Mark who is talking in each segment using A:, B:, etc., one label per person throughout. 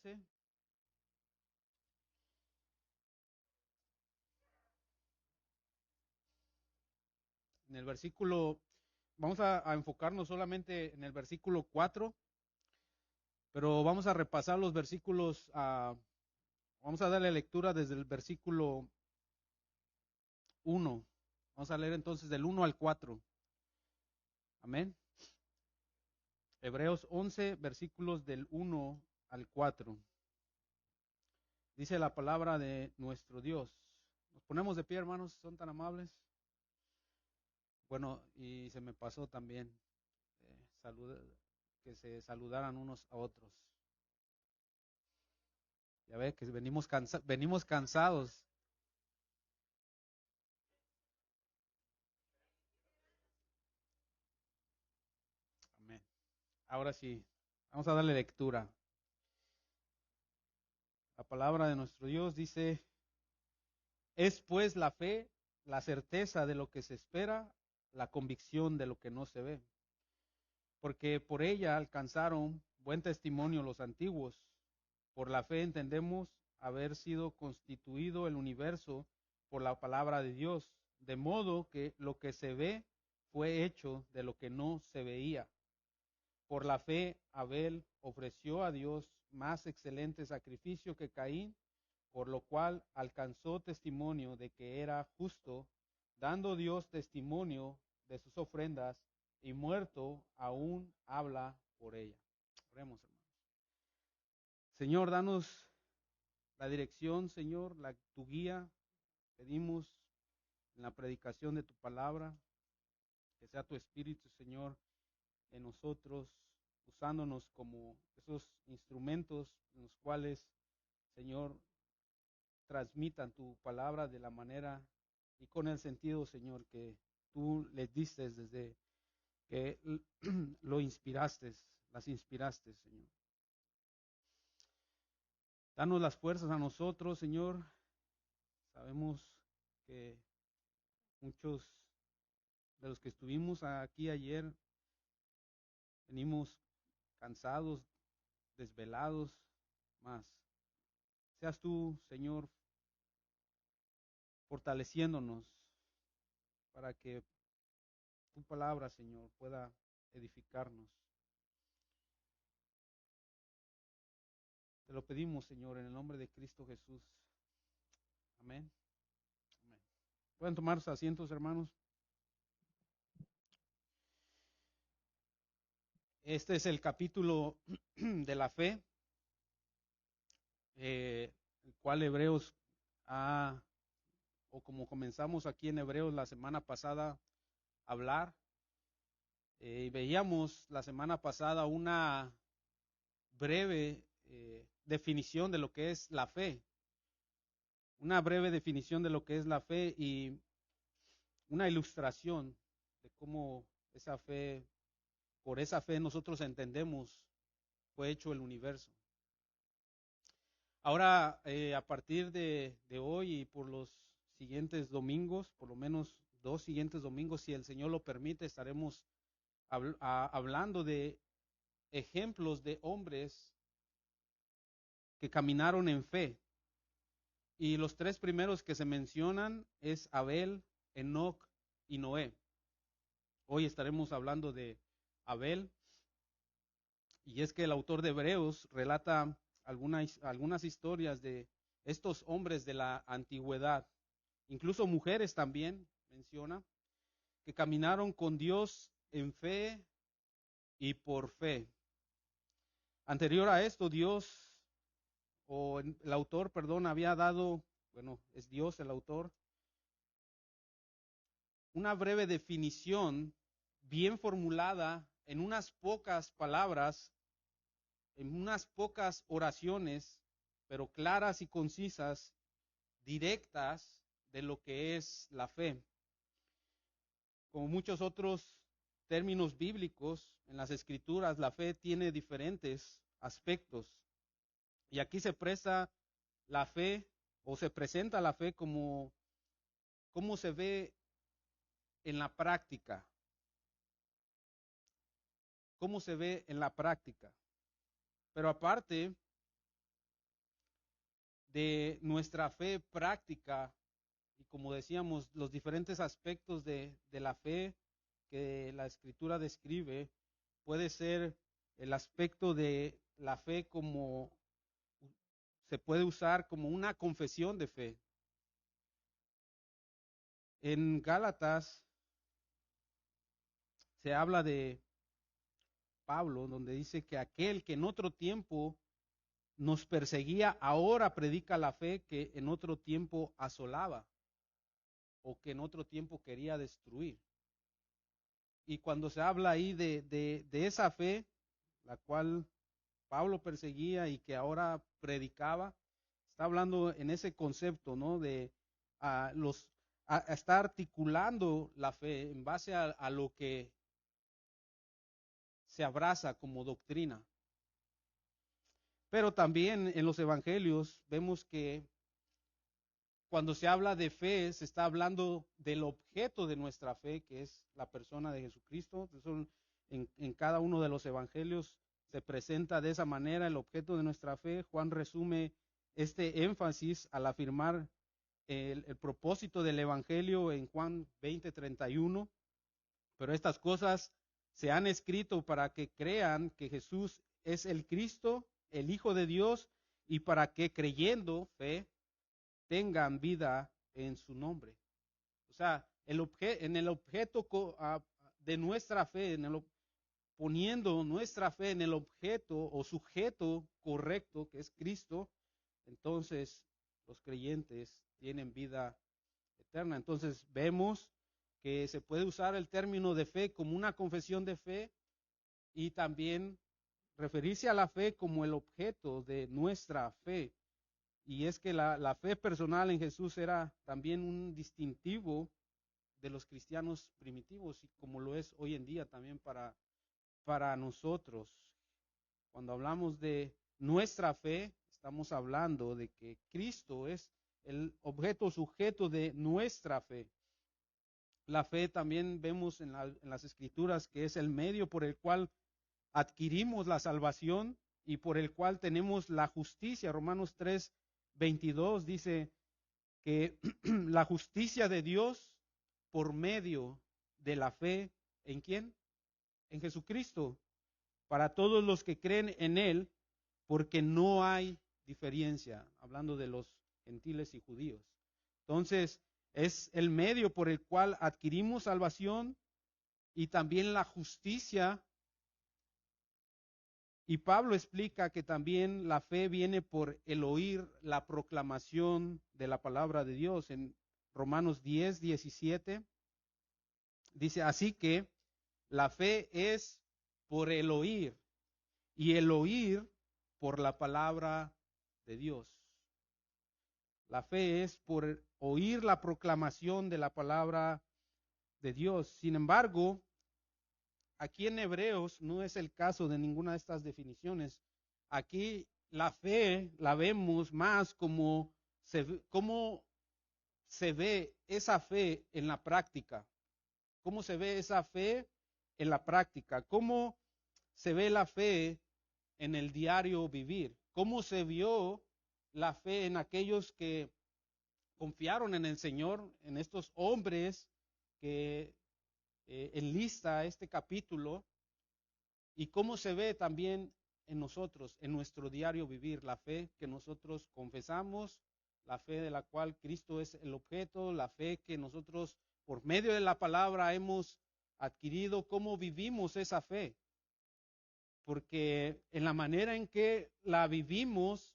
A: 11. En el versículo, vamos a enfocarnos solamente en el versículo 4, pero vamos a repasar los versículos, vamos a darle lectura desde el versículo 1. Vamos a leer entonces del 1 al 4. Amén. Hebreos 11, versículos del 1 al 4. Dice la palabra de nuestro Dios. Nos ponemos de pie, hermanos, son tan amables. Bueno, y se me pasó también que se saludaran unos a otros. Ya ve que venimos cansados. Amén. Ahora sí, vamos a darle lectura. La palabra de nuestro Dios dice, es pues la fe, la certeza de lo que se espera, la convicción de lo que no se ve. Porque por ella alcanzaron buen testimonio los antiguos. Por la fe entendemos haber sido constituido el universo por la palabra de Dios, de modo que lo que se ve fue hecho de lo que no se veía. Por la fe Abel ofreció a Dios más excelente sacrificio que Caín, por lo cual alcanzó testimonio de que era justo, dando Dios testimonio de sus ofrendas, y muerto aún habla por ella. Oremos, hermanos. Señor, danos la dirección, Señor, tu guía. Pedimos en la predicación de tu palabra, que sea tu Espíritu, Señor, en nosotros, usándonos como esos instrumentos en los cuales, Señor, transmitan tu palabra de la manera y con el sentido, Señor, que tú les diste desde que lo inspiraste, las inspiraste, Señor. Danos las fuerzas a nosotros, Señor. Sabemos que muchos de los que estuvimos aquí ayer venimos cansados, desvelados, más. Seas tú, Señor, fortaleciéndonos para que tu palabra, Señor, pueda edificarnos. Te lo pedimos, Señor, en el nombre de Cristo Jesús. Amén. Amén. Pueden tomar sus asientos, hermanos. Este es el capítulo de la fe, el cual Hebreos o como comenzamos aquí en Hebreos la semana pasada a hablar, y veíamos la semana pasada una breve definición de lo que es la fe, una breve definición de lo que es la fe y una ilustración de cómo esa fe, por esa fe nosotros entendemos, fue hecho el universo. Ahora, a partir de hoy y por los siguientes domingos, por lo menos 2 siguientes domingos, si el Señor lo permite, estaremos hablando de ejemplos de hombres que caminaron en fe. Y los 3 primeros que se mencionan es Abel, Enoc y Noé. Hoy estaremos hablando de Abel, y es que el autor de Hebreos relata algunas historias de estos hombres de la antigüedad, incluso mujeres también menciona, que caminaron con Dios en fe y por fe. Anterior a esto, el autor, perdón, había dado, bueno, es Dios el autor, una breve definición bien formulada en unas pocas palabras, en unas pocas oraciones, pero claras y concisas, directas de lo que es la fe. Como muchos otros términos bíblicos en las escrituras, la fe tiene diferentes aspectos. Y aquí se presta la fe o se presenta la fe como cómo se ve en la práctica. Cómo se ve en la práctica. Pero aparte, de nuestra fe práctica, y como decíamos, los diferentes aspectos de la fe que la Escritura describe, puede ser el aspecto de la fe como se puede usar como una confesión de fe. En Gálatas se habla de Pablo, donde dice que aquel que en otro tiempo nos perseguía, ahora predica la fe que en otro tiempo asolaba o que en otro tiempo quería destruir. Y cuando se habla ahí de esa fe, la cual Pablo perseguía y que ahora predicaba, está hablando en ese concepto, ¿no? De está articulando la fe en base a lo que se abraza como doctrina. Pero también en los evangelios vemos que cuando se habla de fe, se está hablando del objeto de nuestra fe, que es la persona de Jesucristo. En cada uno de los evangelios se presenta de esa manera el objeto de nuestra fe. Juan resume este énfasis al afirmar el propósito del evangelio en Juan 20:31. Pero estas cosas se han escrito para que crean que Jesús es el Cristo, el Hijo de Dios, y para que creyendo, fe, tengan vida en su nombre. O sea, en el objeto de nuestra fe, poniendo nuestra fe en el objeto o sujeto correcto, que es Cristo, entonces los creyentes tienen vida eterna. Entonces vemos que se puede usar el término de fe como una confesión de fe y también referirse a la fe como el objeto de nuestra fe. Y es que la fe personal en Jesús era también un distintivo de los cristianos primitivos y como lo es hoy en día también para nosotros. Cuando hablamos de nuestra fe, estamos hablando de que Cristo es el objeto sujeto de nuestra fe. La fe también vemos en las Escrituras que es el medio por el cual adquirimos la salvación y por el cual tenemos la justicia. Romanos 3:22 dice que la justicia de Dios por medio de la fe, ¿en quién? En Jesucristo, para todos los que creen en Él, porque no hay diferencia, hablando de los gentiles y judíos. Entonces, es el medio por el cual adquirimos salvación y también la justicia. Y Pablo explica que también la fe viene por el oír la proclamación de la palabra de Dios. En Romanos 10:17 dice, así que la fe es por el oír y el oír por la palabra de Dios. La fe es por oír la proclamación de la palabra de Dios. Sin embargo, aquí en Hebreos no es el caso de ninguna de estas definiciones. Aquí la fe la vemos más como cómo se ve esa fe en la práctica. ¿Cómo se ve esa fe en la práctica? ¿Cómo se ve la fe en el diario vivir? ¿Cómo se vio la fe en aquellos que confiaron en el Señor, en estos hombres que enlista este capítulo? ¿Y cómo se ve también en nosotros, en nuestro diario vivir, la fe que nosotros confesamos, la fe de la cual Cristo es el objeto, la fe que nosotros por medio de la palabra hemos adquirido? ¿Cómo vivimos esa fe? Porque en la manera en que la vivimos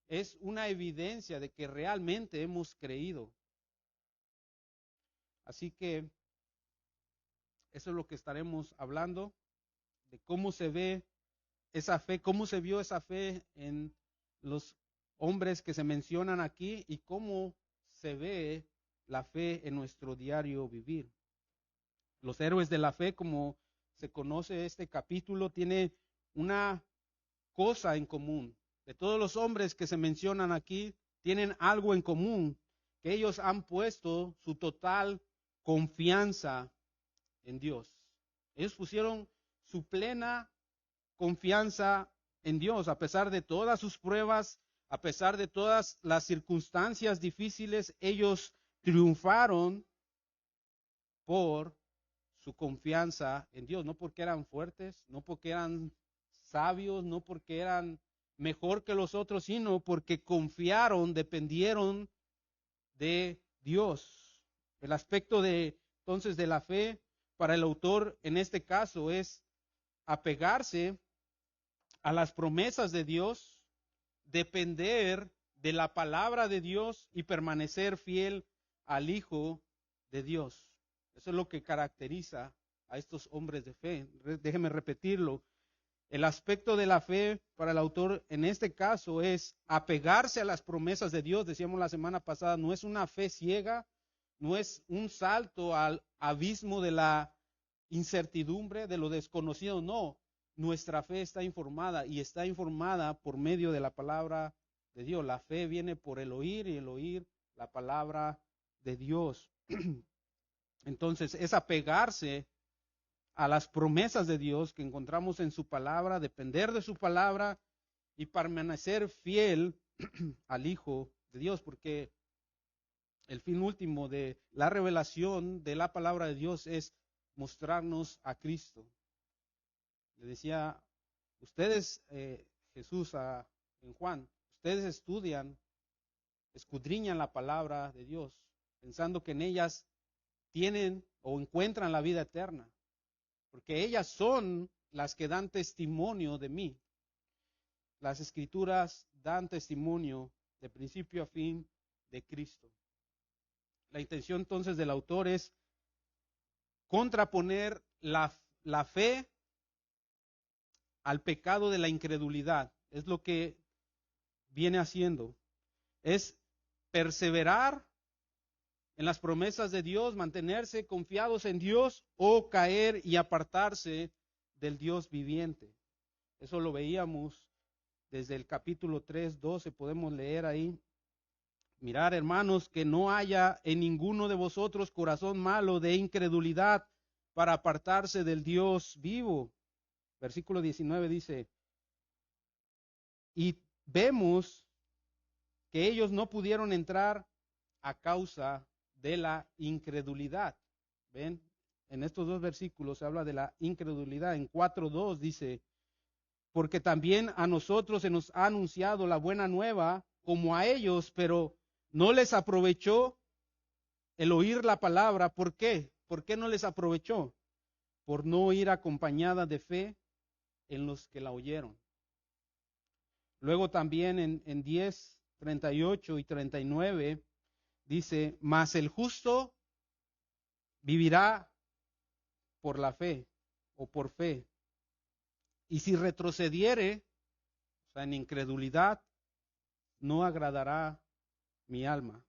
A: es una evidencia de que realmente hemos creído. Así que eso es lo que estaremos hablando, de cómo se ve esa fe, cómo se vio esa fe en los hombres que se mencionan aquí y cómo se ve la fe en nuestro diario vivir. Los héroes de la fe, como se conoce este capítulo, tiene una cosa en común. De todos los hombres que se mencionan aquí, tienen algo en común, que ellos han puesto su total confianza en Dios. Ellos pusieron su plena confianza en Dios, a pesar de todas sus pruebas, A pesar de todas las circunstancias difíciles, ellos triunfaron por su confianza en Dios, no porque eran fuertes, no porque eran sabios, no porque eran mejor que los otros, sino porque confiaron, dependieron de Dios. El aspecto entonces de la fe para el autor en este caso es apegarse a las promesas de Dios, depender de la palabra de Dios y permanecer fiel al Hijo de Dios. Eso es lo que caracteriza a estos hombres de fe. Déjeme repetirlo. El aspecto de la fe para el autor en este caso es apegarse a las promesas de Dios. Decíamos la semana pasada, no es una fe ciega, no es un salto al abismo de la incertidumbre, de lo desconocido, no. Nuestra fe está informada y está informada por medio de la palabra de Dios. La fe viene por el oír y el oír la palabra de Dios. Entonces es apegarse a las promesas de Dios que encontramos en su palabra, depender de su palabra y permanecer fiel al Hijo de Dios, porque el fin último de la revelación de la palabra de Dios es mostrarnos a Cristo. Le decía, ustedes, Jesús en Juan, ustedes estudian, escudriñan la palabra de Dios, pensando que en ellas tienen o encuentran la vida eterna, porque ellas son las que dan testimonio de mí. Las Escrituras dan testimonio de principio a fin de Cristo. La intención entonces del autor es contraponer la fe al pecado de la incredulidad. Es lo que viene haciendo. Es perseverar en las promesas de Dios, mantenerse confiados en Dios o caer y apartarse del Dios viviente. Eso lo veíamos desde el capítulo 3, 12, podemos leer ahí. Mirar, hermanos, que no haya en ninguno de vosotros corazón malo de incredulidad para apartarse del Dios vivo. Versículo 19 dice, y vemos que ellos no pudieron entrar a causa de la incredulidad. ¿Ven? En estos dos versículos se habla de la incredulidad. En 4:2 dice, porque también a nosotros se nos ha anunciado la buena nueva como a ellos, pero no les aprovechó el oír la palabra. ¿Por qué? ¿Por qué no les aprovechó? Por no ir acompañada de fe en los que la oyeron. Luego también en 10, 38 y 39 dice, mas el justo vivirá por la fe o por fe. Y si retrocediere, o sea, en incredulidad, no agradará mi alma.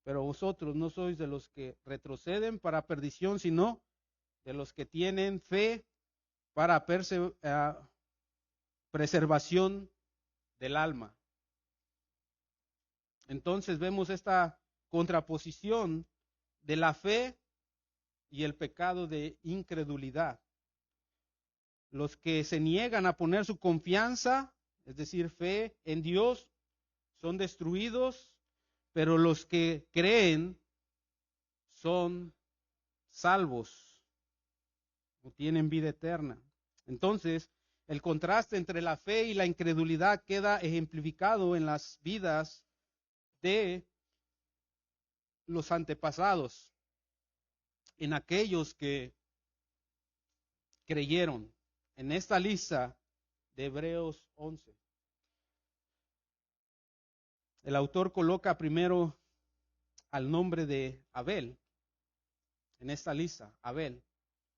A: Pero vosotros no sois de los que retroceden para perdición, sino de los que tienen fe para preservación del alma. Entonces vemos esta contraposición de la fe y el pecado de incredulidad. Los que se niegan a poner su confianza, es decir, fe en Dios, son destruidos, pero los que creen son salvos o tienen vida eterna. Entonces, el contraste entre la fe y la incredulidad queda ejemplificado en las vidas de los antepasados, en aquellos que creyeron. En esta lista de Hebreos 11, el autor coloca primero al nombre de Abel en esta lista, Abel.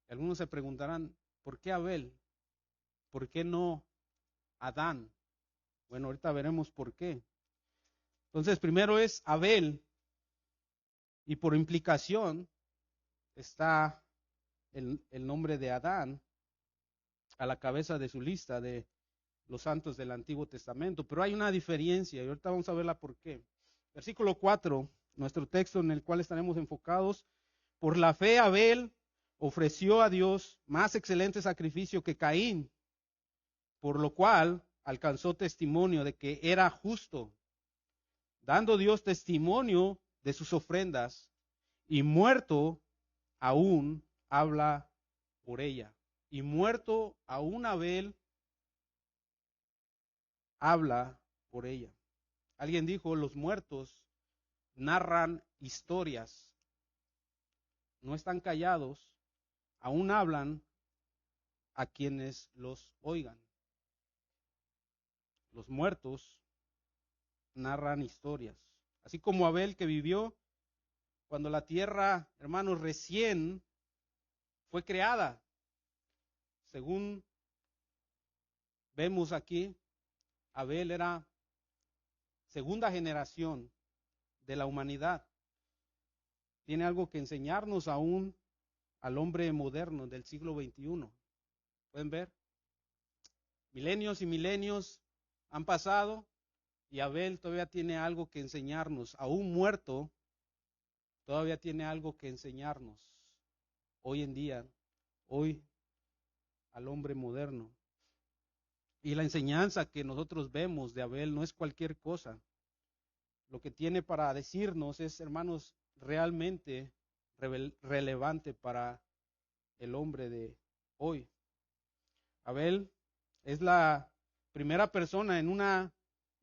A: Algunos se preguntarán, ¿por qué Abel? ¿Por qué no Adán? Bueno, ahorita veremos por qué. Entonces, primero es Abel, y por implicación está el nombre de Adán a la cabeza de su lista de los santos del Antiguo Testamento. Pero hay una diferencia, y ahorita vamos a verla por qué. Versículo 4, nuestro texto en el cual estaremos enfocados. Por la fe Abel ofreció a Dios más excelente sacrificio que Caín, por lo cual alcanzó testimonio de que era justo, dando Dios testimonio de sus ofrendas, y muerto aún habla por ella. Y muerto aún Abel habla por ella. Alguien dijo, los muertos narran historias, no están callados, aún hablan a quienes los oigan. Los muertos narran historias. Así como Abel, que vivió cuando la tierra, hermanos, recién fue creada. Según vemos aquí, Abel era segunda generación de la humanidad. Tiene algo que enseñarnos aún al hombre moderno del siglo XXI. ¿Pueden ver? Milenios y milenios han pasado y Abel todavía tiene algo que enseñarnos. Aún muerto, todavía tiene algo que enseñarnos. Hoy en día, hoy al hombre moderno. Y la enseñanza que nosotros vemos de Abel no es cualquier cosa. Lo que tiene para decirnos es, hermanos, realmente relevante para el hombre de hoy. Abel es la primera persona en una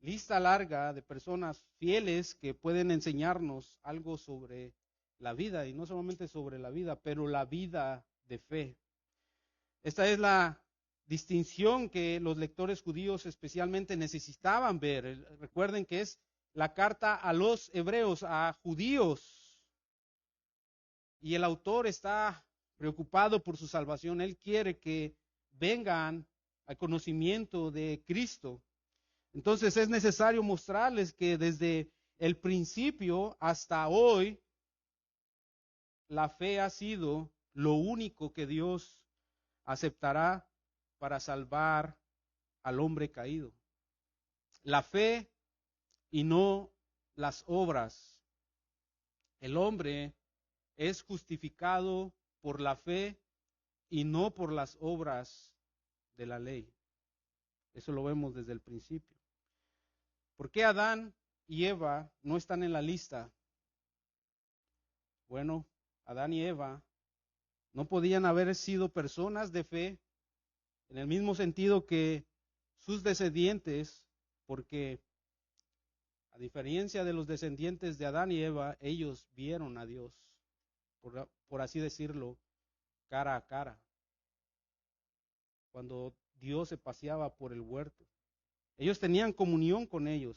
A: lista larga de personas fieles que pueden enseñarnos algo sobre la vida, y no solamente sobre la vida, pero la vida de fe. Esta es la distinción que los lectores judíos especialmente necesitaban ver. Recuerden que es la carta a los hebreos, a judíos, y el autor está preocupado por su salvación. Él quiere que vengan al conocimiento de Cristo. Entonces es necesario mostrarles que desde el principio hasta hoy, la fe ha sido lo único que Dios aceptará para salvar al hombre caído. La fe y no las obras. El hombre es justificado por la fe y no por las obras de la ley. Eso lo vemos desde el principio. ¿Por qué Adán y Eva no están en la lista? Bueno, Adán y Eva no podían haber sido personas de fe en el mismo sentido que sus descendientes, porque a diferencia de los descendientes de Adán y Eva, ellos vieron a Dios, por así decirlo, cara a cara, cuando Dios se paseaba por el huerto. Ellos tenían comunión con ellos,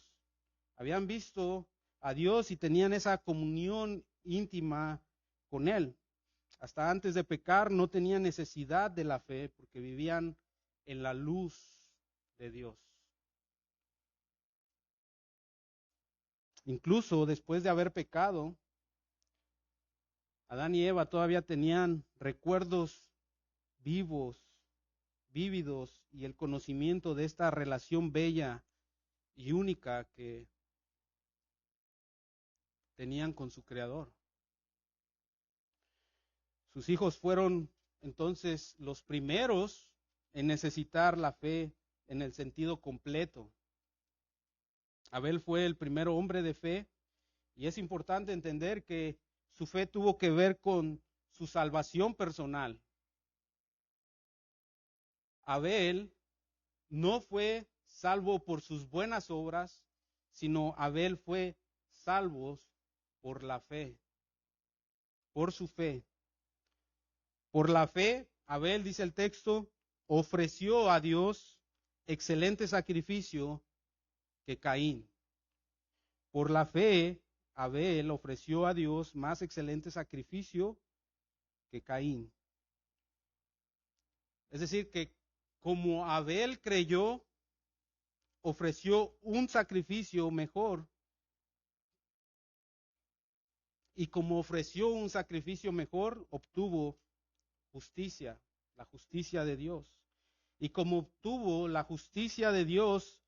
A: habían visto a Dios y tenían esa comunión íntima con Él. Hasta antes de pecar no tenían necesidad de la fe porque vivían en la luz de Dios. Incluso después de haber pecado, Adán y Eva todavía tenían recuerdos vivos, vívidos, y el conocimiento de esta relación bella y única que tenían con su Creador. Sus hijos fueron entonces los primeros en necesitar la fe en el sentido completo. Abel fue el primer hombre de fe, y es importante entender que su fe tuvo que ver con su salvación personal. Abel no fue salvo por sus buenas obras, sino Abel fue salvo por la fe, por su fe. Por la fe, Abel, dice el texto, ofreció a Dios excelente sacrificio que Caín. Por la fe, Abel ofreció a Dios más excelente sacrificio que Caín. Es decir, que como Abel creyó, ofreció un sacrificio mejor, y como ofreció un sacrificio mejor, obtuvo justicia, la justicia de Dios. Y como obtuvo la justicia de Dios,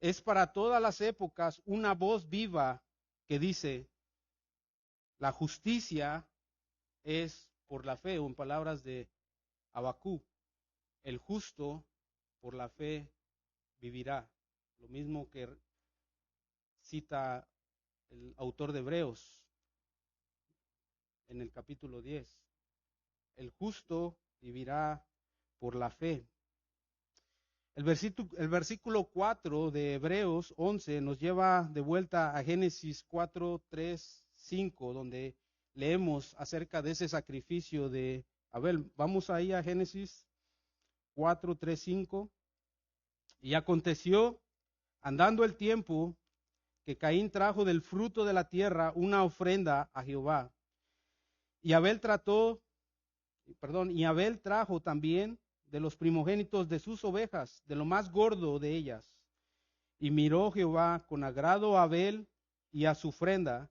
A: es para todas las épocas una voz viva que dice, la justicia es por la fe, o en palabras de Habacuc, el justo por la fe vivirá. Lo mismo que cita el autor de Hebreos en el capítulo 10. El justo vivirá por la fe. El versículo 4 de Hebreos 11 nos lleva de vuelta a Génesis 4, 3, 5, donde leemos acerca de ese sacrificio de Abel. Vamos ahí a Génesis 4, 3, 5. Y aconteció, andando el tiempo, que Caín trajo del fruto de la tierra una ofrenda a Jehová. Y Abel trajo también de los primogénitos de sus ovejas, de lo más gordo de ellas. Y miró Jehová con agrado a Abel y a su ofrenda,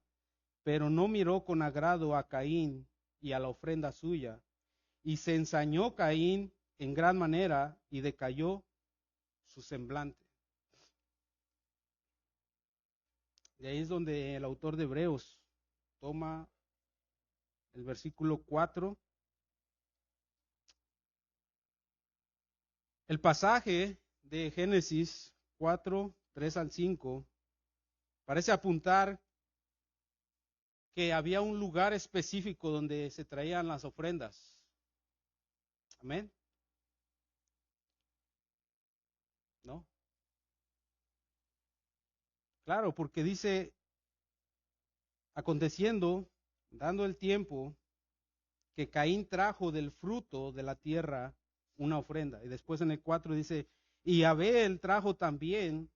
A: pero no miró con agrado a Caín y a la ofrenda suya. Y se ensañó Caín en gran manera y decayó su semblante. De ahí es donde el autor de Hebreos toma el versículo 4. El pasaje de Génesis 4, 3 al 5 parece apuntar que había un lugar específico donde se traían las ofrendas. Amén. ¿No? Claro, porque dice, aconteciendo, dando el tiempo, que Caín trajo del fruto de la tierra una ofrenda. Y después en el 4 dice, y Abel trajo también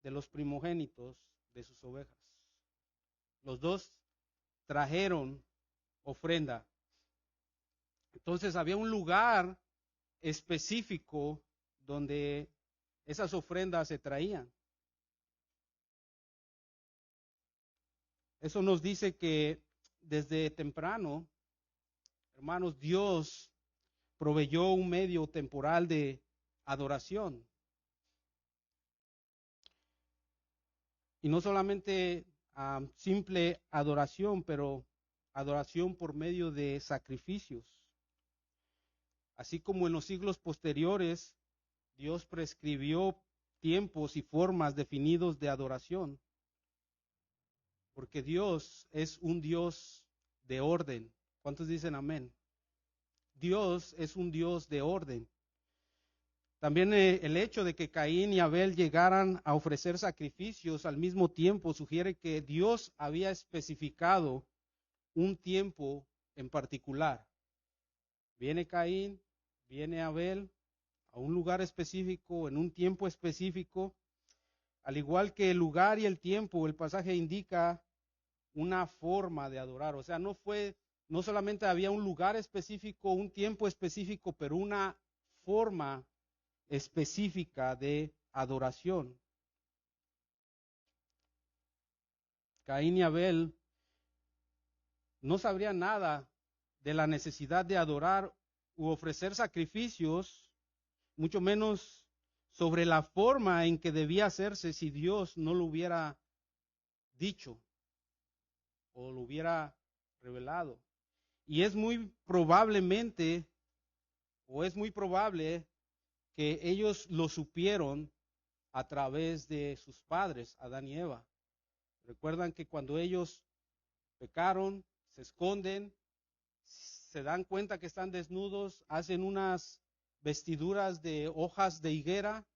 A: de los primogénitos de sus ovejas. Los dos trajeron ofrenda. Entonces había un lugar específico donde esas ofrendas se traían. Eso nos dice que desde temprano, hermanos, Dios proveyó un medio temporal de adoración. Y no solamente simple adoración, pero adoración por medio de sacrificios. Así como en los siglos posteriores, Dios prescribió tiempos y formas definidos de adoración. Porque Dios es un Dios de orden. ¿Cuántos dicen amén? Dios es un Dios de orden. También el hecho de que Caín y Abel llegaran a ofrecer sacrificios al mismo tiempo sugiere que Dios había especificado un tiempo en particular. Viene Caín, viene Abel a un lugar específico, en un tiempo específico. Al igual que el lugar y el tiempo, el pasaje indica una forma de adorar. O sea, no solamente había un lugar específico, un tiempo específico, pero una forma específica de adoración. Caín y Abel no sabrían nada de la necesidad de adorar u ofrecer sacrificios, mucho menos sobre la forma en que debía hacerse si Dios no lo hubiera dicho o lo hubiera revelado. Y es muy probable que ellos lo supieron a través de sus padres, Adán y Eva. Recuerdan que cuando ellos pecaron, se esconden, se dan cuenta que están desnudos, hacen unas vestiduras de hojas de higuera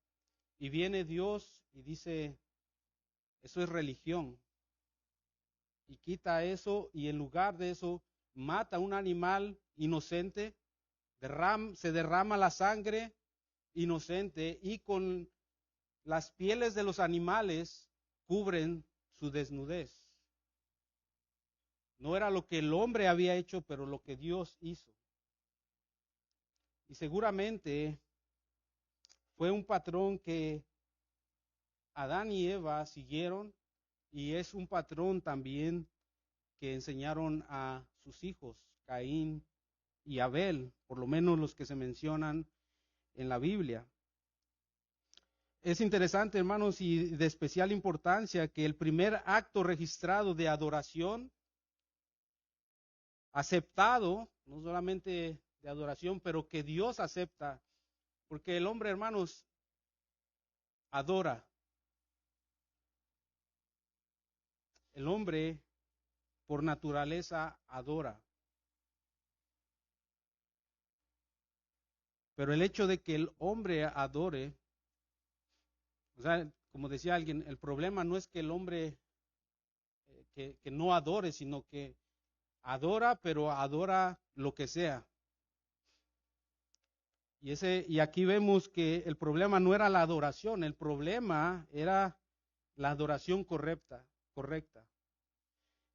A: y viene Dios y dice, eso es religión. Y quita eso y en lugar de eso mata a un animal inocente, se derrama la sangre inocente y con las pieles de los animales cubren su desnudez. No era lo que el hombre había hecho, pero lo que Dios hizo. Y seguramente fue un patrón que Adán y Eva siguieron y es un patrón también que enseñaron a sus hijos, Caín y Abel, por lo menos los que se mencionan en la Biblia. Es interesante, hermanos, y de especial importancia que el primer acto registrado de adoración, aceptado, no solamente de adoración, pero que Dios acepta, porque el hombre, hermanos, adora. el hombre por naturaleza adora. Pero el hecho de que el hombre adore, o sea, como decía alguien, el problema no es que el hombre que no adore, sino que adora, pero adora lo que sea. Y aquí vemos que el problema no era la adoración, el problema era la adoración correcta.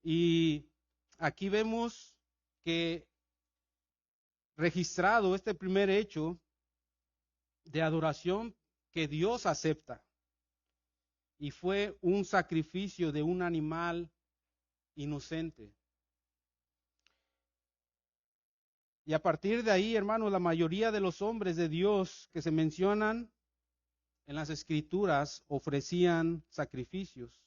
A: Y aquí vemos que registrado este primer hecho de adoración que Dios acepta. Y fue un sacrificio de un animal inocente. Y a partir de ahí, hermanos, la mayoría de los hombres de Dios que se mencionan en las Escrituras ofrecían sacrificios.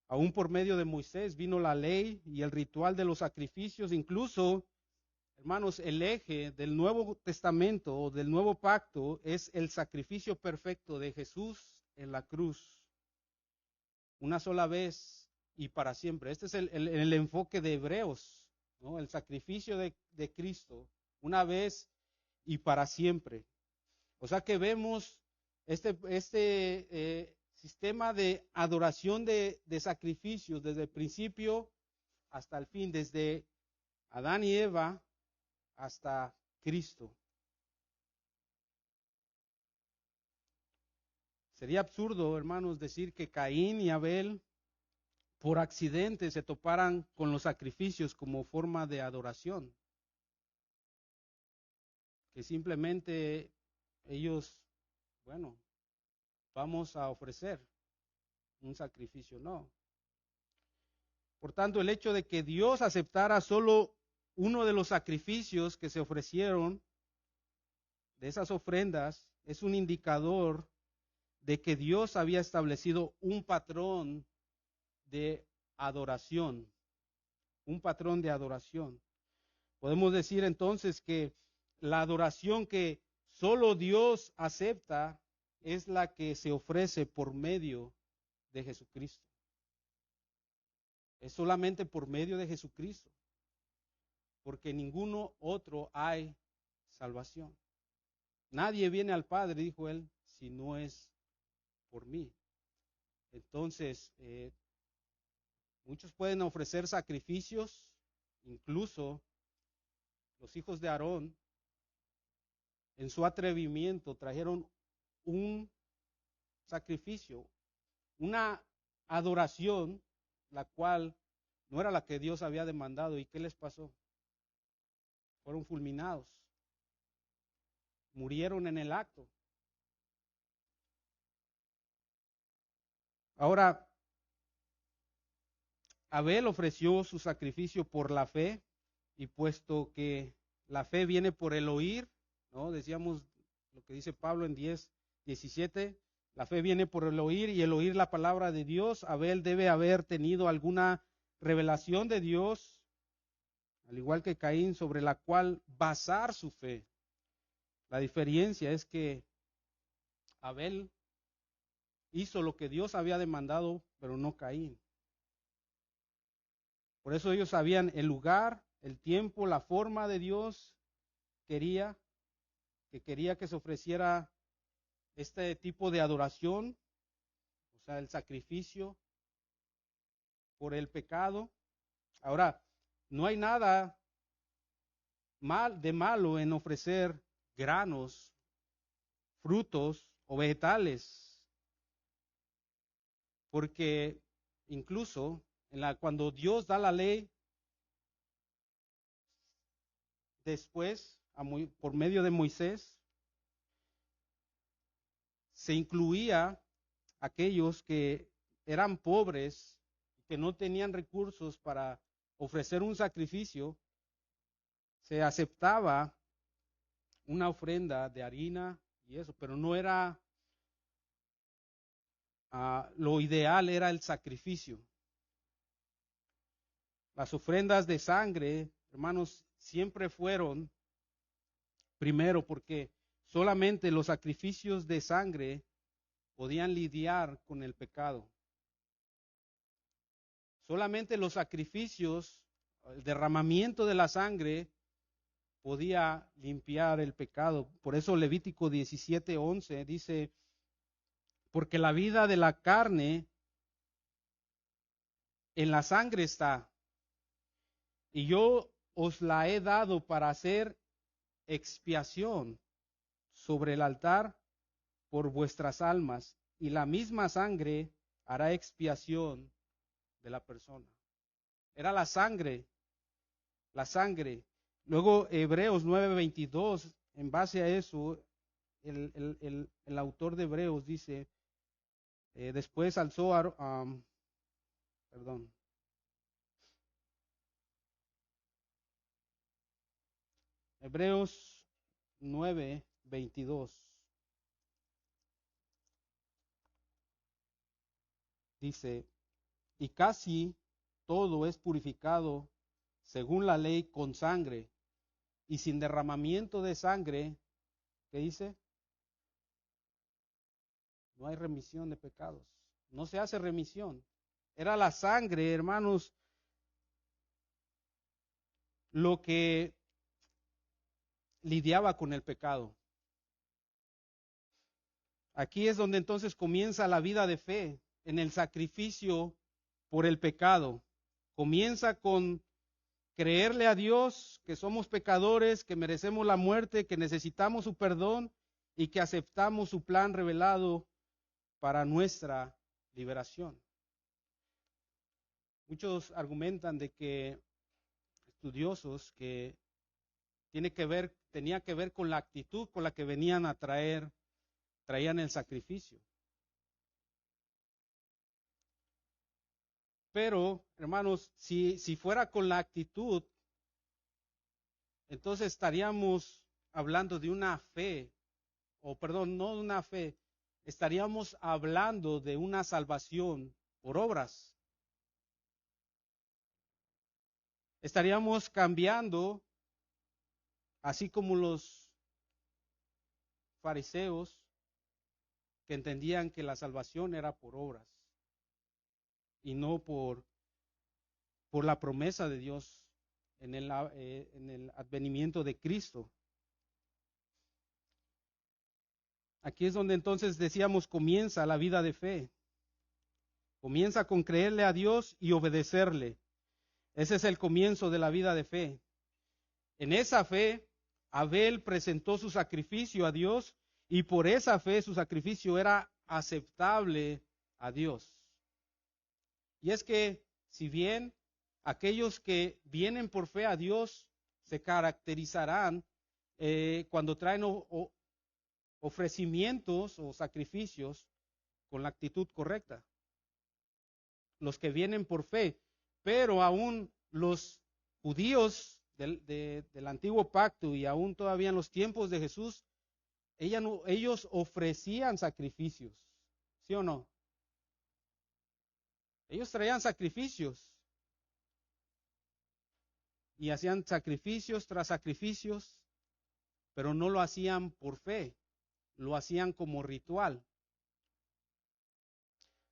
A: Aún por medio de Moisés vino la ley y el ritual de los sacrificios. Incluso, hermanos, el eje del Nuevo Testamento o del Nuevo Pacto es el sacrificio perfecto de Jesús en la cruz. Una sola vez y para siempre. Este es el enfoque de Hebreos, ¿no? El sacrificio de Cristo, una vez y para siempre. O sea que vemos este sistema de adoración de sacrificios desde el principio hasta el fin, desde Adán y Eva hasta Cristo. Sería absurdo, hermanos, decir que Caín y Abel por accidente se toparan con los sacrificios como forma de adoración. Que simplemente ellos, bueno, vamos a ofrecer un sacrificio, no. Por tanto, el hecho de que Dios aceptara solo uno de los sacrificios que se ofrecieron, de esas ofrendas, es un indicador de que Dios había establecido un patrón de adoración, un patrón de adoración. Podemos decir entonces que la adoración que solo Dios acepta es la que se ofrece por medio de Jesucristo. Es solamente por medio de Jesucristo, porque ninguno otro hay salvación. Nadie viene al Padre, dijo él, si no es por mí. Entonces, muchos pueden ofrecer sacrificios, incluso los hijos de Aarón, en su atrevimiento, trajeron un sacrificio, una adoración, la cual no era la que Dios había demandado. ¿Y qué les pasó? Fueron fulminados, murieron en el acto. Ahora, Abel ofreció su sacrificio por la fe, y puesto que la fe viene por el oír, ¿no? Decíamos lo que dice Pablo en 10:17, la fe viene por el oír y el oír la palabra de Dios. Abel debe haber tenido alguna revelación de Dios, al igual que Caín, sobre la cual basar su fe. La diferencia es que Abel hizo lo que Dios había demandado, pero no Caín. Por eso ellos sabían el lugar, el tiempo, la forma de Dios quería que se ofreciera este tipo de adoración, o sea, el sacrificio por el pecado. Ahora, no hay nada de malo en ofrecer granos, frutos o vegetales, porque incluso cuando Dios da la ley, después, por medio de Moisés, se incluía aquellos que eran pobres, que no tenían recursos para ofrecer un sacrificio. Se aceptaba una ofrenda de harina y eso, pero no era, lo ideal era el sacrificio. Las ofrendas de sangre, hermanos, siempre fueron primero porque solamente los sacrificios de sangre podían lidiar con el pecado. Solamente los sacrificios, el derramamiento de la sangre podía limpiar el pecado. Por eso Levítico 17:11 dice, porque la vida de la carne en la sangre está, y yo os la he dado para hacer expiación sobre el altar por vuestras almas, y la misma sangre hará expiación de la persona. Era la sangre, la sangre. Luego Hebreos 9:22, en base a eso, el autor de Hebreos dice, después alzó perdón. Hebreos 9:22 dice, y casi todo es purificado según la ley con sangre, y sin derramamiento de sangre, ¿qué dice? No hay remisión de pecados, no se hace remisión. Era la sangre, hermanos, lo que lidiaba con el pecado. Aquí es donde entonces comienza la vida de fe, en el sacrificio por el pecado. Comienza con creerle a Dios que somos pecadores, que merecemos la muerte, que necesitamos su perdón y que aceptamos su plan revelado para nuestra liberación. Muchos argumentan de que estudiosos que tenía que ver con la actitud con la que venían a traían el sacrificio. Pero, hermanos, si fuera con la actitud, entonces estaríamos hablando de una fe, o perdón, no de una fe, estaríamos hablando de una salvación por obras. Estaríamos cambiando, así como los fariseos que entendían que la salvación era por obras y no por la promesa de Dios en el advenimiento de Cristo. Aquí es donde entonces decíamos comienza la vida de fe. Comienza con creerle a Dios y obedecerle. Ese es el comienzo de la vida de fe. En esa fe, Abel presentó su sacrificio a Dios y por esa fe su sacrificio era aceptable a Dios. Y es que si bien aquellos que vienen por fe a Dios se caracterizarán cuando traen ofrecimientos o sacrificios con la actitud correcta. Los que vienen por fe, pero aún los judíos del antiguo pacto y aún todavía en los tiempos de Jesús, ellos ofrecían sacrificios, ¿sí o no? Ellos traían sacrificios y hacían sacrificios tras sacrificios, pero no lo hacían por fe, lo hacían como ritual.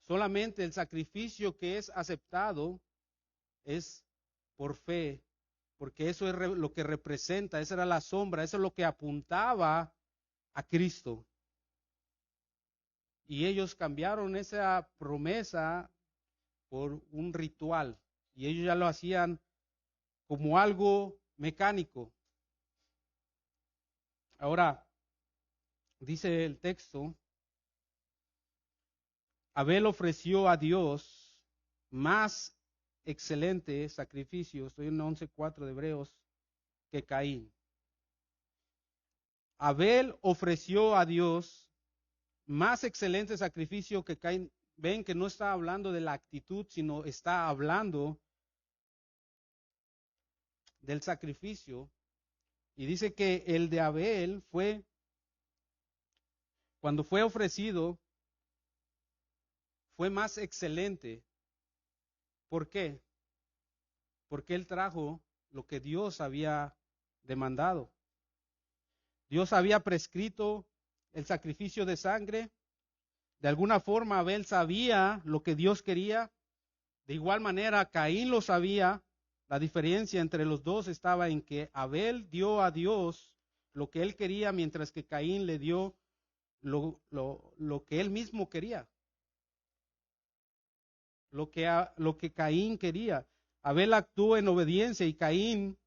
A: Solamente el sacrificio que es aceptado es por fe, porque eso es lo que representa, esa era la sombra, eso es lo que apuntaba a Cristo. Y ellos cambiaron esa promesa por un ritual, y ellos ya lo hacían como algo mecánico. Ahora, dice el texto, Abel ofreció a Dios más excelente sacrificio, estoy en 11:4 de Hebreos, que Caín. Abel ofreció a Dios más excelente sacrificio que Caín. Ven que no está hablando de la actitud, sino está hablando del sacrificio. Y dice que el de Abel cuando fue ofrecido, fue más excelente. ¿Por qué? Porque él trajo lo que Dios había demandado. Dios había prescrito el sacrificio de sangre. De alguna forma Abel sabía lo que Dios quería. De igual manera, Caín lo sabía. La diferencia entre los dos estaba en que Abel dio a Dios lo que él quería, mientras que Caín le dio lo que él mismo quería. Lo que Caín quería. Abel actuó en obediencia y Caín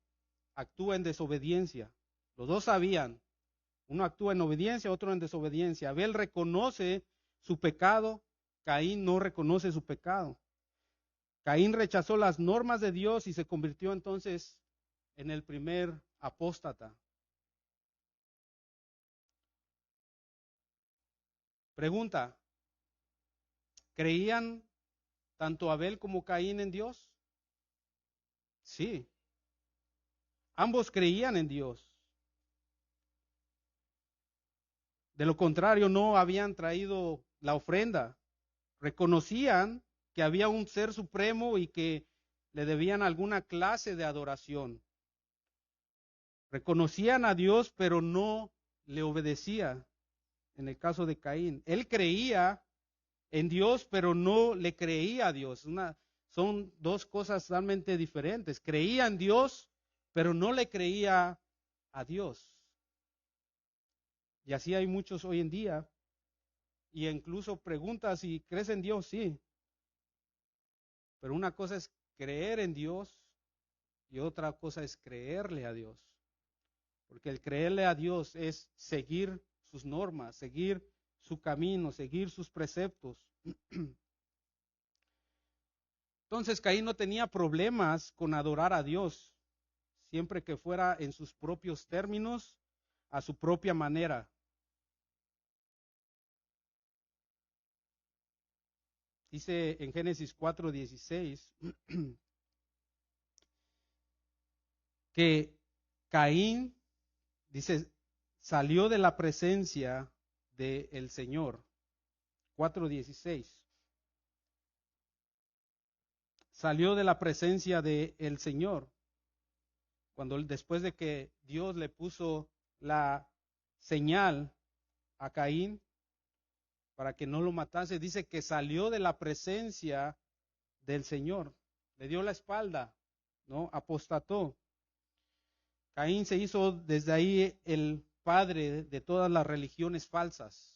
A: actúa en desobediencia. Los dos sabían. Uno actúa en obediencia, otro en desobediencia. Abel reconoce su pecado, Caín no reconoce su pecado. Caín rechazó las normas de Dios y se convirtió entonces en el primer apóstata. Pregunta, ¿creían tanto Abel como Caín en Dios? Sí, ambos creían en Dios. De lo contrario, no habían traído la ofrenda. Reconocían que había un ser supremo y que le debían alguna clase de adoración. Reconocían a Dios, pero no le obedecía. En el caso de Caín, él creía en Dios, pero no le creía a Dios. Son dos cosas totalmente diferentes. Creía en Dios, pero no le creía a Dios. Y así hay muchos hoy en día. Y incluso preguntas si crees en Dios, sí. Pero una cosa es creer en Dios y otra cosa es creerle a Dios. Porque el creerle a Dios es seguir sus normas, seguir su camino, seguir sus preceptos. Entonces Caín no tenía problemas con adorar a Dios, siempre que fuera en sus propios términos, a su propia manera. Dice en Génesis 4:16 que Caín, dice, salió de la presencia del Señor. 4:16. Salió de la presencia del Señor. Después de que Dios le puso la señal a Caín para que no lo matase, dice que salió de la presencia del Señor. Le dio la espalda, ¿no? Apostató. Caín se hizo desde ahí el padre de todas las religiones falsas,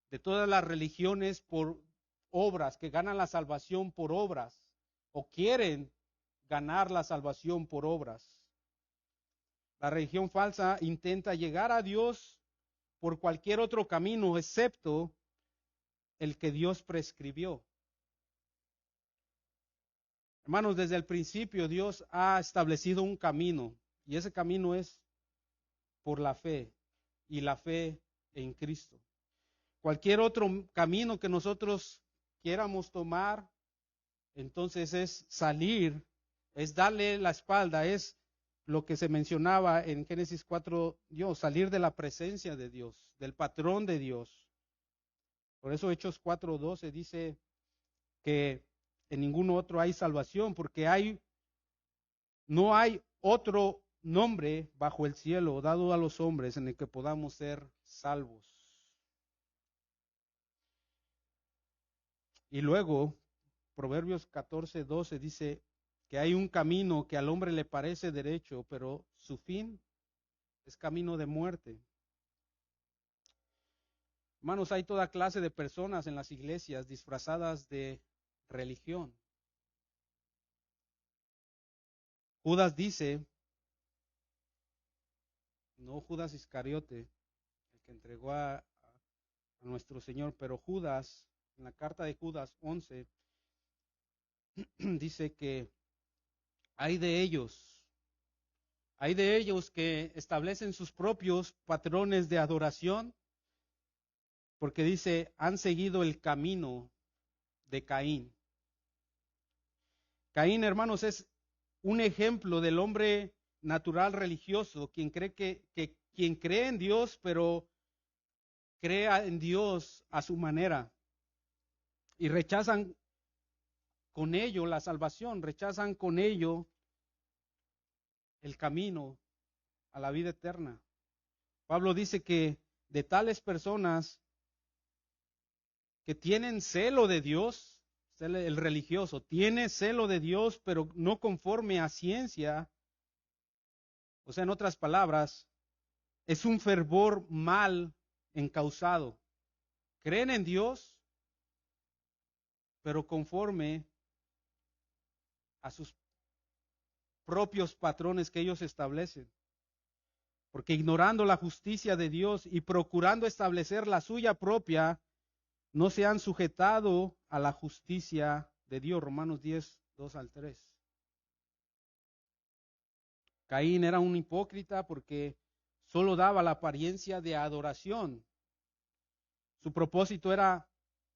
A: de todas las religiones por obras, que ganan la salvación por obras, o quieren ganar la salvación por obras. La religión falsa intenta llegar a Dios por cualquier otro camino, excepto el que Dios prescribió. Hermanos, desde el principio Dios ha establecido un camino, y ese camino es por la fe, y la fe en Cristo. Cualquier otro camino que nosotros quieramos tomar, entonces es salir, es darle la espalda, es lo que se mencionaba en Génesis 4, Dios, salir de la presencia de Dios, del patrón de Dios. Por eso Hechos 4:12 dice que en ningún otro hay salvación, porque no hay otro nombre bajo el cielo dado a los hombres en el que podamos ser salvos. Y luego, Proverbios 14:12 dice que hay un camino que al hombre le parece derecho, pero su fin es camino de muerte. Hermanos, hay toda clase de personas en las iglesias disfrazadas de religión. Judas dice, no Judas Iscariote, el que entregó a nuestro Señor, pero Judas, en la carta de Judas 11, dice que hay de ellos que establecen sus propios patrones de adoración, porque dice, han seguido el camino de Caín. Caín, hermanos, es un ejemplo del hombre natural religioso, quien cree en Dios, pero crea en Dios a su manera. Y rechazan con ello la salvación, rechazan con ello el camino a la vida eterna. Pablo dice que de tales personas que tienen celo de Dios, el religioso, tiene celo de Dios, pero no conforme a ciencia. O sea, en otras palabras, es un fervor mal encausado. Creen en Dios, pero conforme a sus propios patrones que ellos establecen. Porque ignorando la justicia de Dios y procurando establecer la suya propia, no se han sujetado a la justicia de Dios. Romanos 10, 2 al 3. Caín era un hipócrita porque solo daba la apariencia de adoración. Su propósito era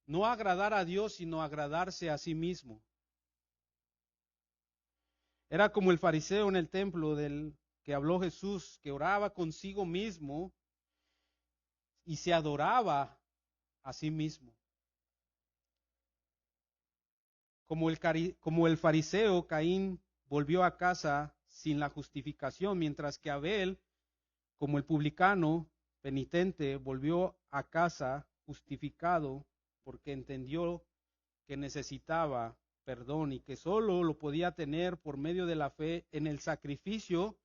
A: no agradar a Dios, sino agradarse a sí mismo. Era como el fariseo en el templo del que habló Jesús, que oraba consigo mismo y se adoraba a sí mismo. Como el fariseo, Caín volvió a casa sin la justificación, mientras que Abel, como el publicano penitente, volvió a casa justificado porque entendió que necesitaba perdón y que solo lo podía tener por medio de la fe en el sacrificio,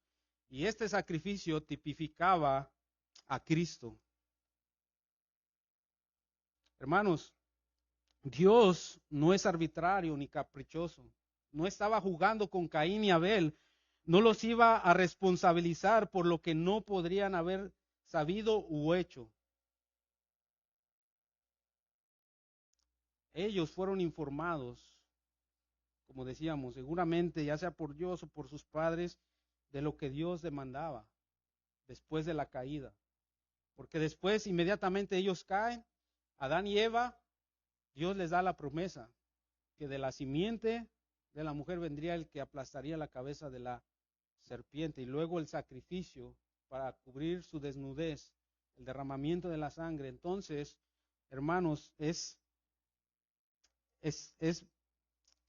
A: y este sacrificio tipificaba a Cristo. Hermanos, Dios no es arbitrario ni caprichoso. No estaba jugando con Caín y Abel. No los iba a responsabilizar por lo que no podrían haber sabido u hecho. Ellos fueron informados, como decíamos, seguramente ya sea por Dios o por sus padres, de lo que Dios demandaba después de la caída. Porque después, inmediatamente ellos caen, Adán y Eva, Dios les da la promesa que de la simiente de la mujer vendría el que aplastaría la cabeza de la serpiente, y luego el sacrificio para cubrir su desnudez, el derramamiento de la sangre. Entonces, hermanos, es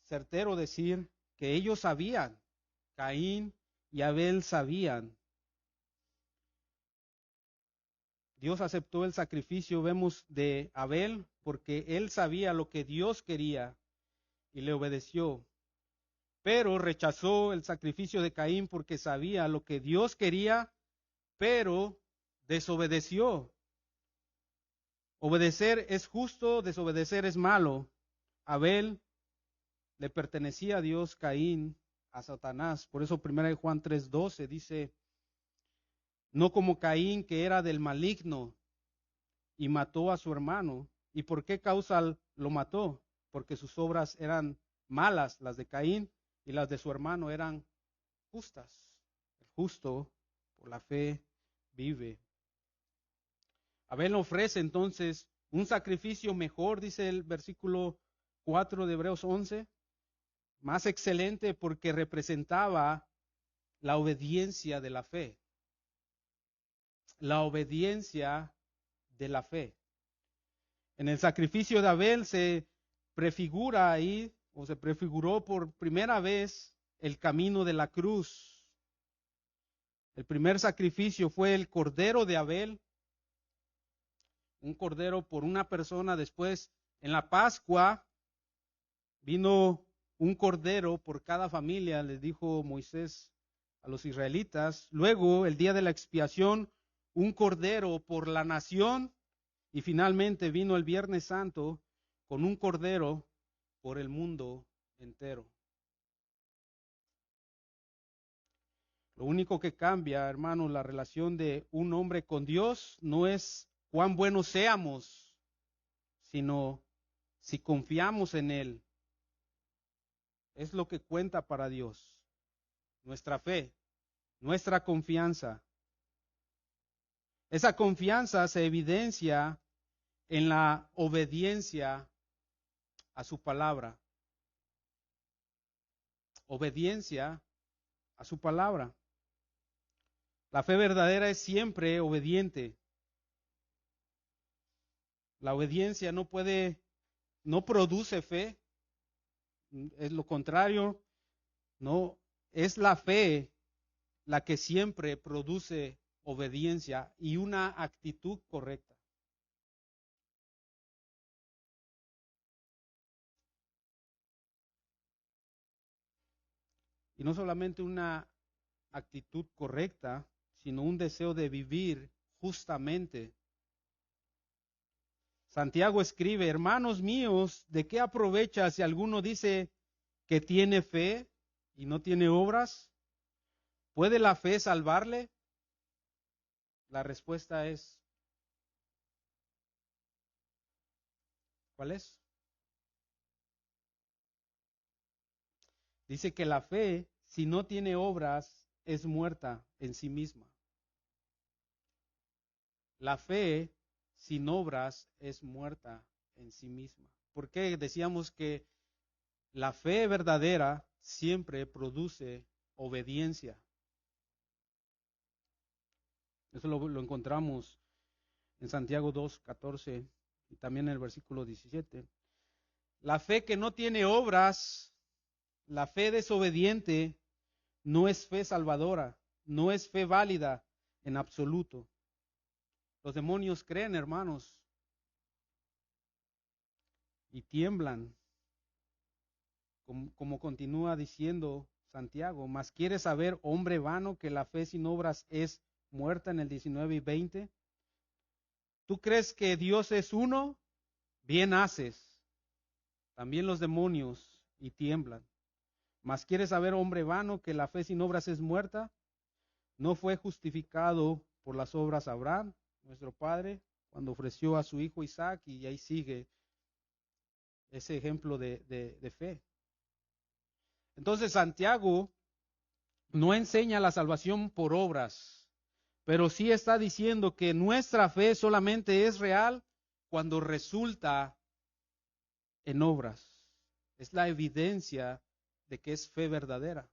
A: certero decir que ellos sabían, Caín y Abel sabían. Dios aceptó el sacrificio, vemos, de Abel, porque él sabía lo que Dios quería y le obedeció. Pero rechazó el sacrificio de Caín porque sabía lo que Dios quería, pero desobedeció. Obedecer es justo, desobedecer es malo. Abel le pertenecía a Dios, Caín a Satanás. Por eso 1 Juan 3:12 dice, no como Caín, que era del maligno y mató a su hermano. ¿Y por qué causa lo mató? Porque sus obras eran malas, las de Caín, y las de su hermano eran justas. El justo por la fe vive. Abel ofrece entonces un sacrificio mejor, dice el versículo 4 de Hebreos 11, más excelente porque representaba la obediencia de la fe. La obediencia de la fe. En el sacrificio de Abel se prefigura ahí, o se prefiguró por primera vez, el camino de la cruz. El primer sacrificio fue el cordero de Abel, un cordero por una persona. Después, en la Pascua, vino un cordero por cada familia, les dijo Moisés a los israelitas. Luego, el día de la expiación, un cordero por la nación. Y finalmente vino el Viernes Santo con un cordero por el mundo entero. Lo único que cambia, hermanos, la relación de un hombre con Dios no es cuán buenos seamos, sino si confiamos en Él. Es lo que cuenta para Dios. Nuestra fe, nuestra confianza. Esa confianza se evidencia en la obediencia a su palabra. Obediencia a su palabra. La fe verdadera es siempre obediente. La obediencia no produce fe, es lo contrario, no, es la fe la que siempre produce obediencia y una actitud correcta. Y no solamente una actitud correcta, sino un deseo de vivir justamente. Santiago escribe, hermanos míos, ¿de qué aprovecha si alguno dice que tiene fe y no tiene obras? ¿Puede la fe salvarle? La respuesta es, ¿cuál es? Dice que la fe, si no tiene obras, es muerta en sí misma. La fe sin obras es muerta en sí misma. ¿Por qué decíamos que la fe verdadera siempre produce obediencia? Eso lo encontramos en Santiago 2:14 y también en el versículo 17. La fe que no tiene obras, la fe desobediente, no es fe salvadora, no es fe válida en absoluto. Los demonios creen, hermanos, y tiemblan, como continúa diciendo Santiago. Mas ¿quieres saber, hombre vano, que la fe sin obras es muerta en el 19 y 20? ¿Tú crees que Dios es uno? Bien haces. También los demonios y tiemblan. Mas ¿quieres saber, hombre vano, que la fe sin obras es muerta? ¿No fue justificado por las obras Abraham, nuestro padre, cuando ofreció a su hijo Isaac? Y ahí sigue ese ejemplo de fe. Entonces Santiago no enseña la salvación por obras, pero sí está diciendo que nuestra fe solamente es real cuando resulta en obras. Es la evidencia de que es fe verdadera.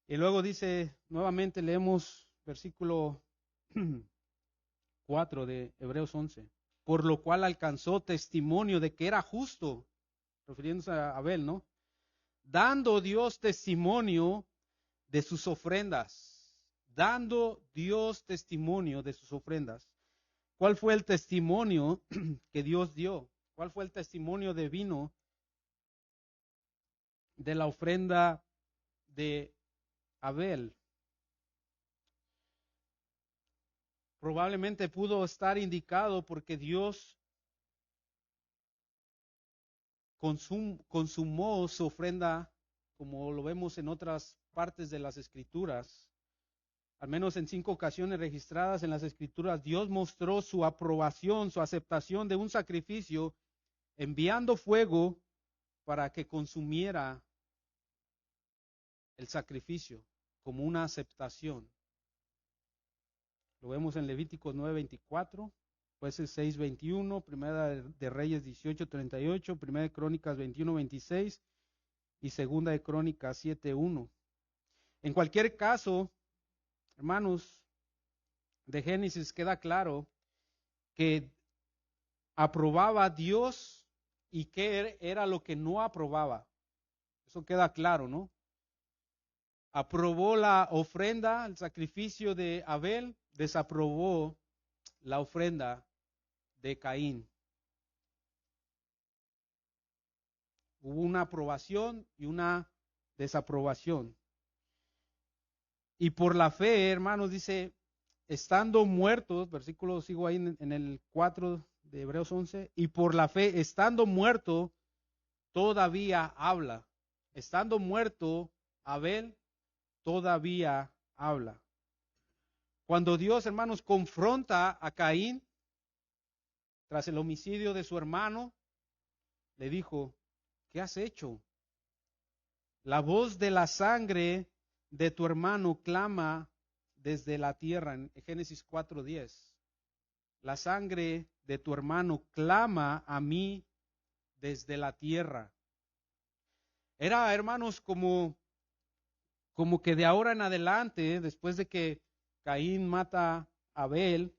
A: Y luego dice, nuevamente leemos versículo 4 de Hebreos 11, por lo cual alcanzó testimonio de que era justo, refiriéndose a Abel, ¿no? Dando Dios testimonio de sus ofrendas, dando Dios testimonio de sus ofrendas. ¿Cuál fue el testimonio que Dios dio? ¿Cuál fue el testimonio divino de la ofrenda de Abel? Probablemente pudo estar indicado porque Dios consumó su ofrenda, como lo vemos en otras partes de las Escrituras. Al menos en 5 ocasiones registradas en las Escrituras, Dios mostró su aprobación, su aceptación de un sacrificio, enviando fuego para que consumiera el sacrificio como una aceptación. Lo vemos en Levíticos 9:24, Jueces 6:21, Primera de Reyes 18:38, Primera de Crónicas 21:26 y Segunda de Crónicas 7:1. En cualquier caso, hermanos, de Génesis queda claro que aprobaba a Dios y qué era lo que no aprobaba. Eso queda claro, ¿no? Aprobó la ofrenda, el sacrificio de Abel, desaprobó la ofrenda de Caín. Hubo una aprobación y una desaprobación. Y por la fe, hermanos, dice, estando muertos, versículo sigo ahí en el 4 de Hebreos 11, y por la fe, estando muerto, todavía habla. Estando muerto, Abel todavía habla. Cuando Dios, hermanos, confronta a Caín tras el homicidio de su hermano, le dijo, ¿qué has hecho? La voz de la sangre de tu hermano clama desde la tierra, en Génesis 4:10. La sangre de tu hermano clama a mí desde la tierra. Era, hermanos, como que de ahora en adelante, después de que Caín mata a Abel,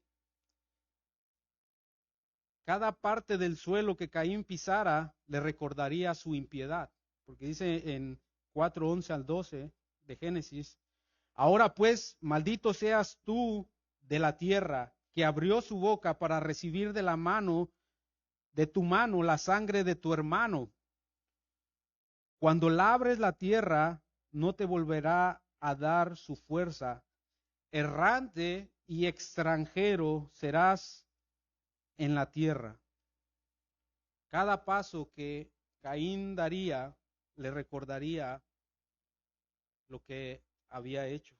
A: cada parte del suelo que Caín pisara le recordaría su impiedad. Porque dice en 4:11 al 12 de Génesis, ahora pues, maldito seas tú de la tierra, que abrió su boca para recibir de tu mano la sangre de tu hermano. Cuando labres la tierra, no te volverá a dar su fuerza. Errante y extranjero serás en la tierra. Cada paso que Caín daría le recordaría lo que había hecho.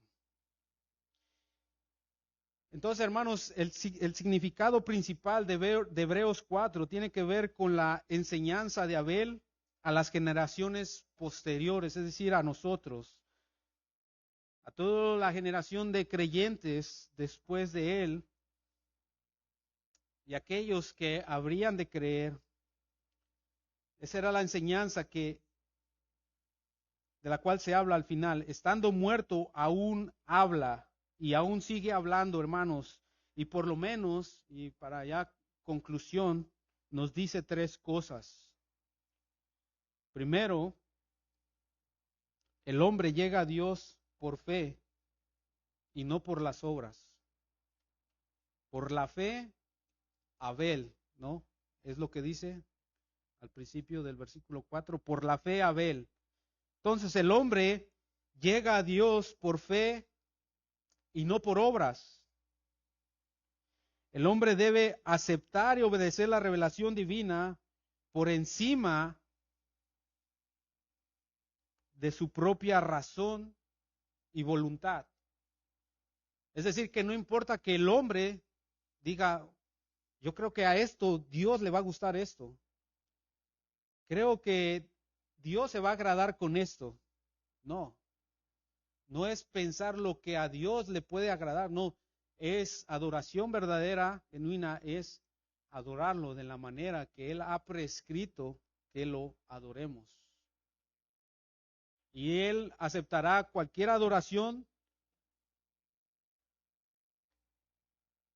A: Entonces, hermanos, el significado principal de Hebreos 4 tiene que ver con la enseñanza de Abel a las generaciones posteriores, es decir, a nosotros, a toda la generación de creyentes después de él y aquellos que habrían de creer. Esa era la enseñanza de la cual se habla al final. Estando muerto, aún habla y aún sigue hablando, hermanos. Y por lo menos, y para ya conclusión, nos dice tres cosas. Primero, el hombre llega a Dios por fe y no por las obras. Por la fe, Abel, ¿no? Es lo que dice al principio del versículo 4, por la fe, Abel. Entonces el hombre llega a Dios por fe y no por obras. El hombre debe aceptar y obedecer la revelación divina por encima de su propia razón y voluntad. Es decir, que no importa que el hombre diga, yo creo que a esto Dios le va a gustar esto. Creo que Dios se va a agradar con esto. No, no es pensar lo que a Dios le puede agradar, no, es adoración verdadera, genuina, es adorarlo de la manera que Él ha prescrito que lo adoremos. Y Él aceptará cualquier adoración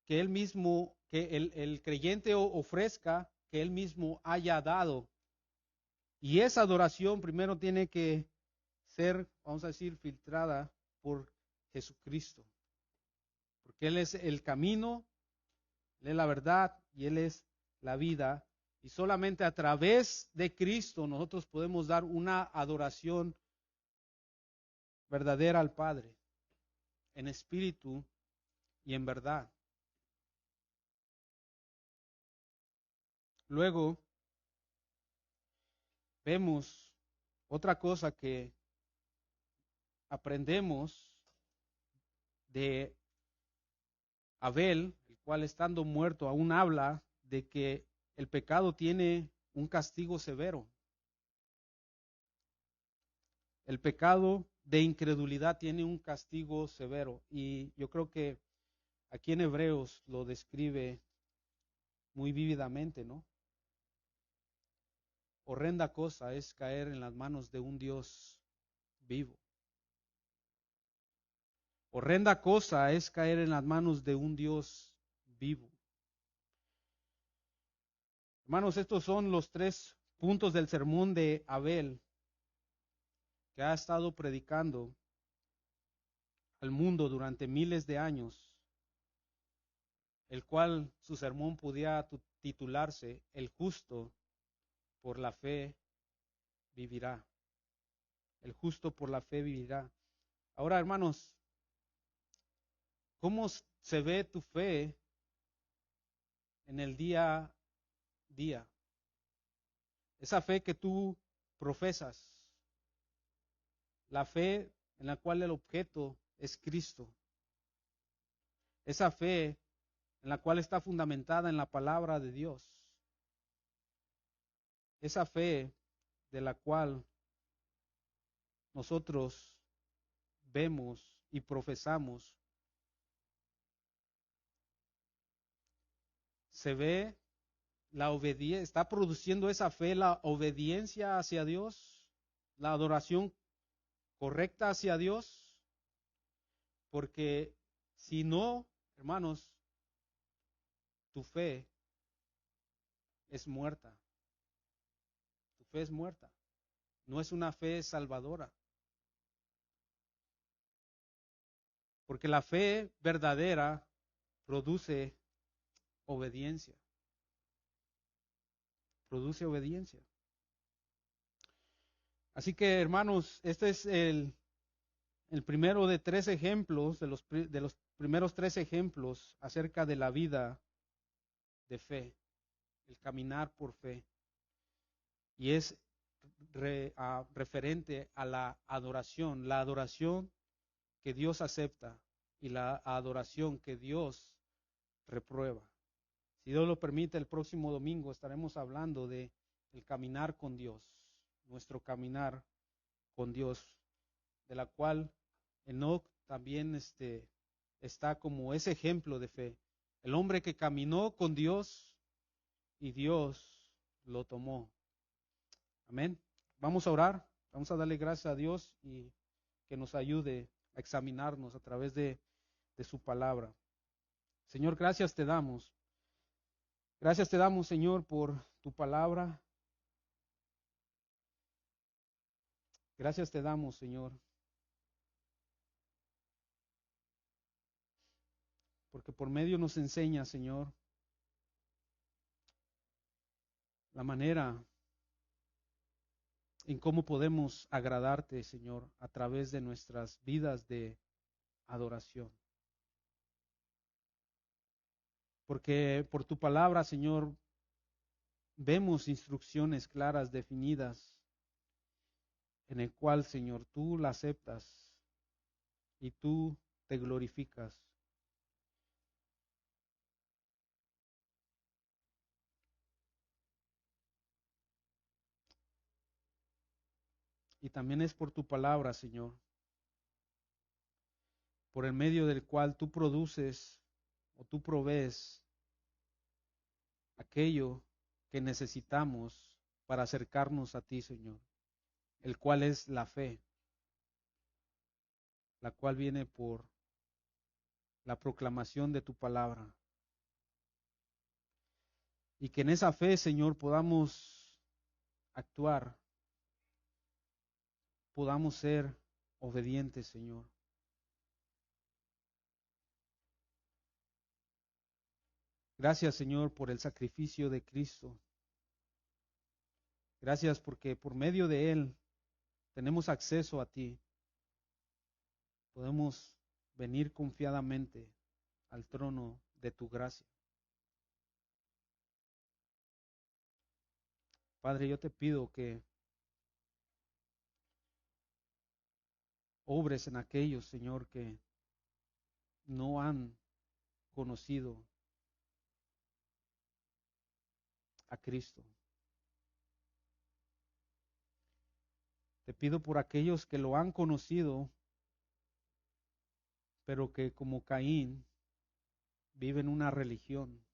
A: que Él mismo, que el creyente ofrezca, que Él mismo haya dado. Y esa adoración primero tiene que ser, vamos a decir, filtrada por Jesucristo. Porque Él es el camino, Él es la verdad y Él es la vida. Y solamente a través de Cristo nosotros podemos dar una adoración verdadera al Padre, en espíritu y en verdad. Luego vemos otra cosa que aprendemos de Abel, el cual estando muerto aún habla de que el pecado tiene un castigo severo. El pecado de incredulidad tiene un castigo severo y yo creo que aquí en Hebreos lo describe muy vívidamente, ¿no? Horrenda cosa es caer en las manos de un Dios vivo. Horrenda cosa es caer en las manos de un Dios vivo. Hermanos, estos son los tres puntos del sermón de Abel que ha estado predicando al mundo durante miles de años, el cual su sermón podía titularse El justo por la fe vivirá. El justo por la fe vivirá. Ahora, hermanos, ¿cómo se ve tu fe en el día a día? Esa fe que tú profesas, la fe en la cual el objeto es Cristo. Esa fe en la cual está fundamentada en la palabra de Dios. Esa fe de la cual nosotros vemos y profesamos, se ve la obediencia, está produciendo esa fe la obediencia hacia Dios, la adoración correcta hacia Dios, porque si no, hermanos, tu fe es muerta. Tu fe es muerta. No es una fe salvadora. Porque la fe verdadera produce obediencia. Produce obediencia. Así que, hermanos, este es el primero de 3 ejemplos, de los primeros 3 ejemplos acerca de la vida de fe, el caminar por fe. Y es referente a la adoración que Dios acepta y la adoración que Dios reprueba. Si Dios lo permite, el próximo domingo estaremos hablando de el caminar con Dios, nuestro caminar con Dios, de la cual Enoc también está como ese ejemplo de fe. El hombre que caminó con Dios y Dios lo tomó. Amén. Vamos a orar, vamos a darle gracias a Dios y que nos ayude a examinarnos a través de su palabra. Señor, gracias te damos. Gracias te damos, Señor, por tu palabra. Gracias te damos, Señor, porque por medio nos enseña, Señor, la manera en cómo podemos agradarte, Señor, a través de nuestras vidas de adoración. Porque por tu palabra, Señor, vemos instrucciones claras, definidas, en el cual, Señor, tú la aceptas y tú te glorificas. Y también es por tu palabra, Señor, por el medio del cual tú produces o tú provees aquello que necesitamos para acercarnos a ti, Señor, el cual es la fe, la cual viene por la proclamación de tu palabra. Y que en esa fe, Señor, podamos actuar, podamos ser obedientes, Señor. Gracias, Señor, por el sacrificio de Cristo. Gracias porque por medio de Él tenemos acceso a ti. Podemos venir confiadamente al trono de tu gracia. Padre, yo te pido que obres en aquellos, Señor, que no han conocido a Cristo. Te pido por aquellos que lo han conocido, pero que como Caín viven una religión.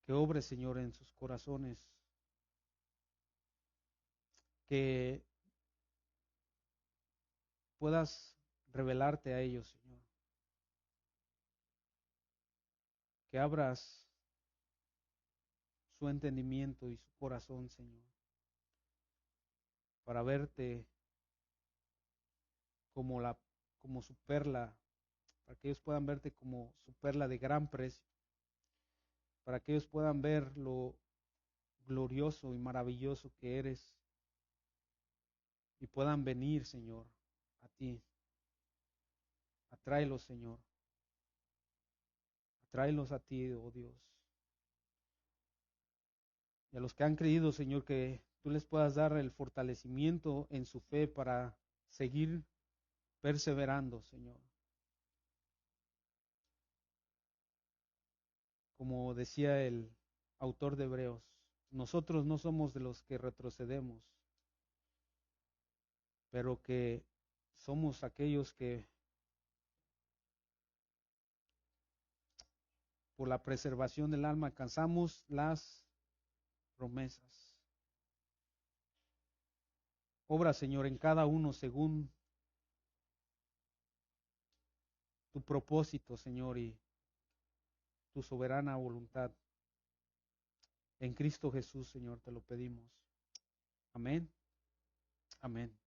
A: Que obres, Señor, en sus corazones. Que puedas revelarte a ellos, Señor. Que abras su entendimiento y su corazón, Señor, para verte como su perla, para que ellos puedan verte como su perla de gran precio, para que ellos puedan ver lo glorioso y maravilloso que eres y puedan venir, Señor, a ti. Atráelos, Señor. Atráelos a ti, oh Dios. Y a los que han creído, Señor, que tú les puedas dar el fortalecimiento en su fe para seguir perseverando, Señor. Como decía el autor de Hebreos, nosotros no somos de los que retrocedemos, pero que somos aquellos que por la preservación del alma alcanzamos las promesas. Obra, Señor, en cada uno según tu propósito, Señor, y tu soberana voluntad. En Cristo Jesús, Señor, te lo pedimos. Amén. Amén.